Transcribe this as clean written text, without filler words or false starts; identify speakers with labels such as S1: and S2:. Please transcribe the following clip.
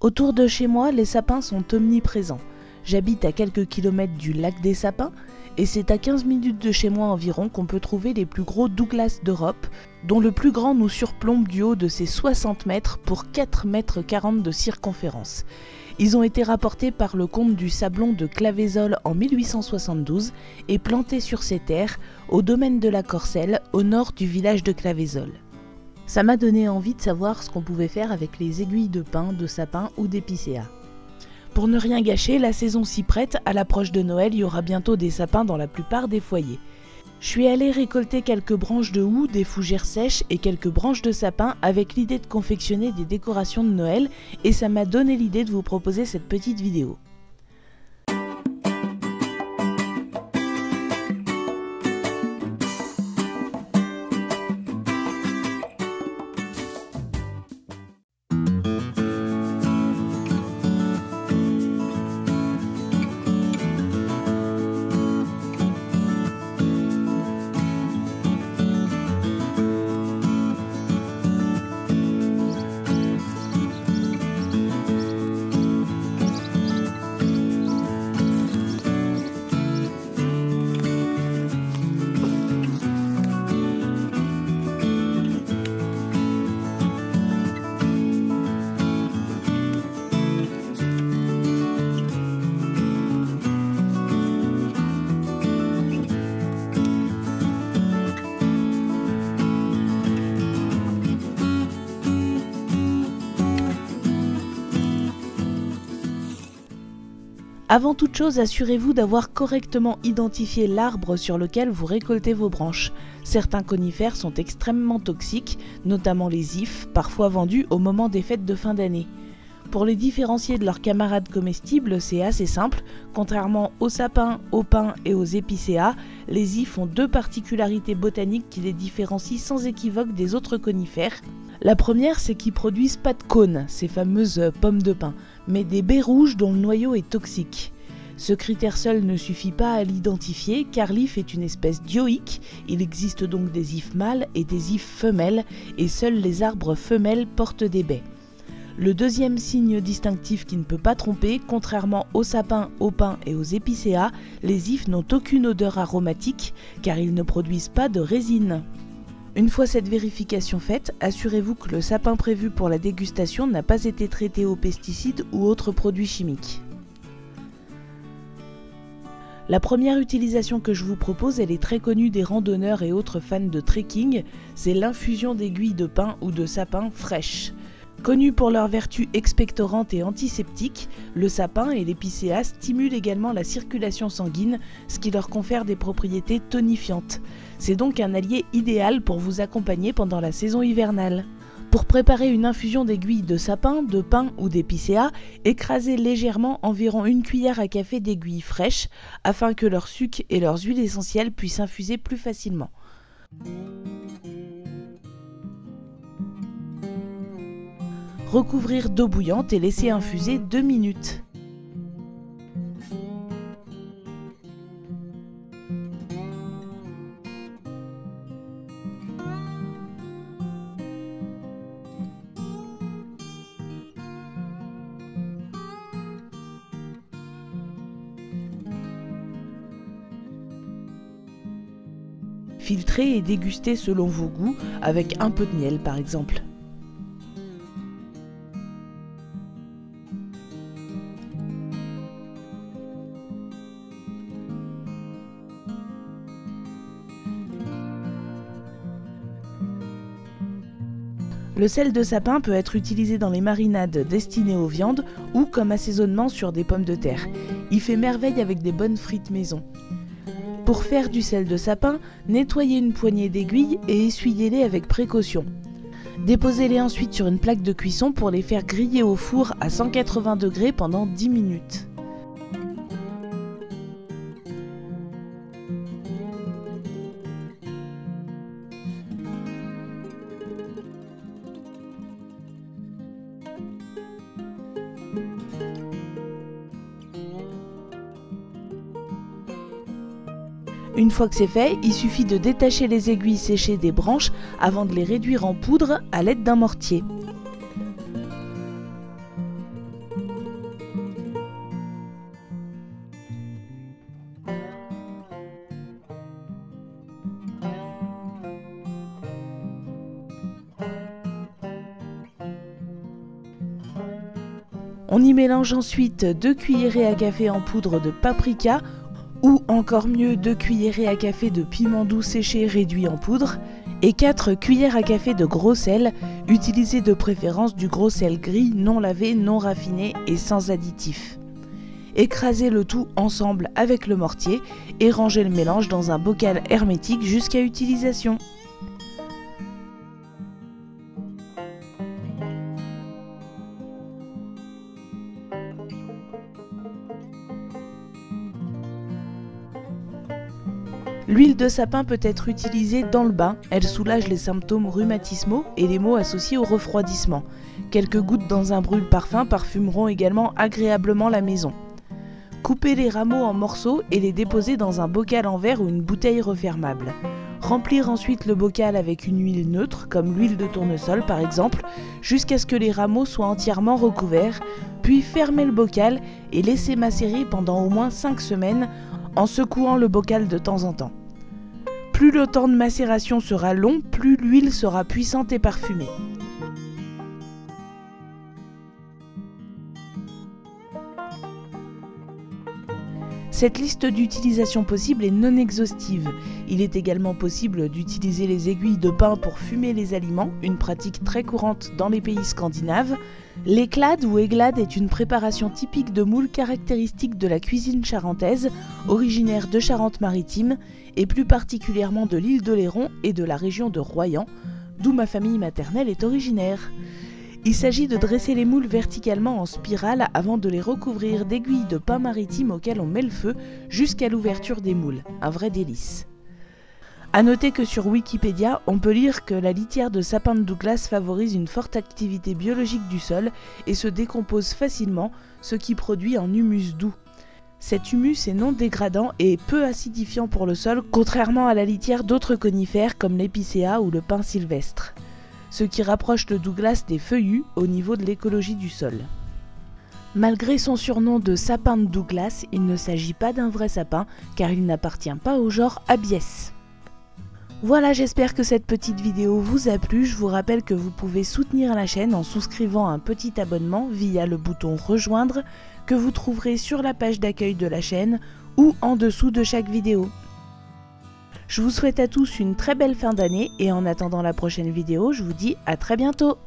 S1: Autour de chez moi, les sapins sont omniprésents. J'habite à quelques kilomètres du lac des sapins et c'est à 15 minutes de chez moi environ qu'on peut trouver les plus gros Douglas d'Europe, dont le plus grand nous surplombe du haut de ses 60 mètres pour 4,40 mètres de circonférence. Ils ont été rapportés par le comte du Sablon de Clavézol en 1872 et plantés sur ces terres, au domaine de la Corcelle, au nord du village de Clavézol. Ça m'a donné envie de savoir ce qu'on pouvait faire avec les aiguilles de pin, de sapin ou d'épicéa. Pour ne rien gâcher, la saison s'y prête, à l'approche de Noël, il y aura bientôt des sapins dans la plupart des foyers. Je suis allée récolter quelques branches de houx, des fougères sèches et quelques branches de sapin avec l'idée de confectionner des décorations de Noël et ça m'a donné l'idée de vous proposer cette petite vidéo. Avant toute chose, assurez-vous d'avoir correctement identifié l'arbre sur lequel vous récoltez vos branches. Certains conifères sont extrêmement toxiques, notamment les ifs, parfois vendus au moment des fêtes de fin d'année. Pour les différencier de leurs camarades comestibles, c'est assez simple. Contrairement aux sapins, aux pins et aux épicéas, les ifs ont deux particularités botaniques qui les différencient sans équivoque des autres conifères. La première, c'est qu'ils produisent pas de cônes, ces fameuses pommes de pin, mais des baies rouges dont le noyau est toxique. Ce critère seul ne suffit pas à l'identifier car l'if est une espèce dioïque, il existe donc des ifs mâles et des ifs femelles et seuls les arbres femelles portent des baies. Le deuxième signe distinctif qui ne peut pas tromper, contrairement aux sapins, aux pins et aux épicéas, les ifs n'ont aucune odeur aromatique car ils ne produisent pas de résine. Une fois cette vérification faite, assurez-vous que le sapin prévu pour la dégustation n'a pas été traité aux pesticides ou autres produits chimiques. La première utilisation que je vous propose, elle est très connue des randonneurs et autres fans de trekking, c'est l'infusion d'aiguilles de pin ou de sapin fraîches. Connus pour leurs vertus expectorantes et antiseptiques, le sapin et l'épicéa stimulent également la circulation sanguine, ce qui leur confère des propriétés tonifiantes. C'est donc un allié idéal pour vous accompagner pendant la saison hivernale. Pour préparer une infusion d'aiguilles de sapin, de pin ou d'épicéa, écrasez légèrement environ 1 cuillère à café d'aiguilles fraîches afin que leur suc et leurs huiles essentielles puissent infuser plus facilement. Recouvrir d'eau bouillante et laisser infuser 2 minutes. Filtrer et déguster selon vos goûts, avec un peu de miel par exemple. Le sel de sapin peut être utilisé dans les marinades destinées aux viandes ou comme assaisonnement sur des pommes de terre. Il fait merveille avec des bonnes frites maison. Pour faire du sel de sapin, nettoyez une poignée d'aiguilles et essuyez-les avec précaution. Déposez-les ensuite sur une plaque de cuisson pour les faire griller au four à 180 degrés pendant 10 minutes. Une fois que c'est fait, il suffit de détacher les aiguilles séchées des branches avant de les réduire en poudre à l'aide d'un mortier. On y mélange ensuite 2 cuillerées à café en poudre de paprika ou encore mieux 2 cuillerées à café de piment doux séché réduit en poudre et 4 cuillères à café de gros sel, utilisez de préférence du gros sel gris non lavé, non raffiné et sans additifs. Écrasez le tout ensemble avec le mortier et rangez le mélange dans un bocal hermétique jusqu'à utilisation. L'huile de sapin peut être utilisée dans le bain, elle soulage les symptômes rhumatismaux et les maux associés au refroidissement. Quelques gouttes dans un brûle-parfum parfumeront également agréablement la maison. Coupez les rameaux en morceaux et les déposez dans un bocal en verre ou une bouteille refermable. Remplir ensuite le bocal avec une huile neutre, comme l'huile de tournesol par exemple, jusqu'à ce que les rameaux soient entièrement recouverts, puis fermez le bocal et laissez macérer pendant au moins 5 semaines en secouant le bocal de temps en temps. Plus le temps de macération sera long, plus l'huile sera puissante et parfumée. Cette liste d'utilisation possible est non exhaustive. Il est également possible d'utiliser les aiguilles de pin pour fumer les aliments, une pratique très courante dans les pays scandinaves. L'éclade ou églade est une préparation typique de moules caractéristique de la cuisine charentaise, originaire de Charente-Maritime et plus particulièrement de l'île d'Oléron et de la région de Royan, d'où ma famille maternelle est originaire. Il s'agit de dresser les moules verticalement en spirale avant de les recouvrir d'aiguilles de pin maritime auxquelles on met le feu jusqu'à l'ouverture des moules. Un vrai délice. A noter que sur Wikipédia, on peut lire que la litière de sapin de Douglas favorise une forte activité biologique du sol et se décompose facilement, ce qui produit un humus doux. Cet humus est non dégradant et peu acidifiant pour le sol, contrairement à la litière d'autres conifères comme l'épicéa ou le pin sylvestre. Ce qui rapproche le Douglas des feuillus au niveau de l'écologie du sol. Malgré son surnom de sapin de Douglas, il ne s'agit pas d'un vrai sapin car il n'appartient pas au genre Abies. Voilà, j'espère que cette petite vidéo vous a plu. Je vous rappelle que vous pouvez soutenir la chaîne en souscrivant un petit abonnement via le bouton rejoindre que vous trouverez sur la page d'accueil de la chaîne ou en dessous de chaque vidéo. Je vous souhaite à tous une très belle fin d'année et en attendant la prochaine vidéo, je vous dis à très bientôt.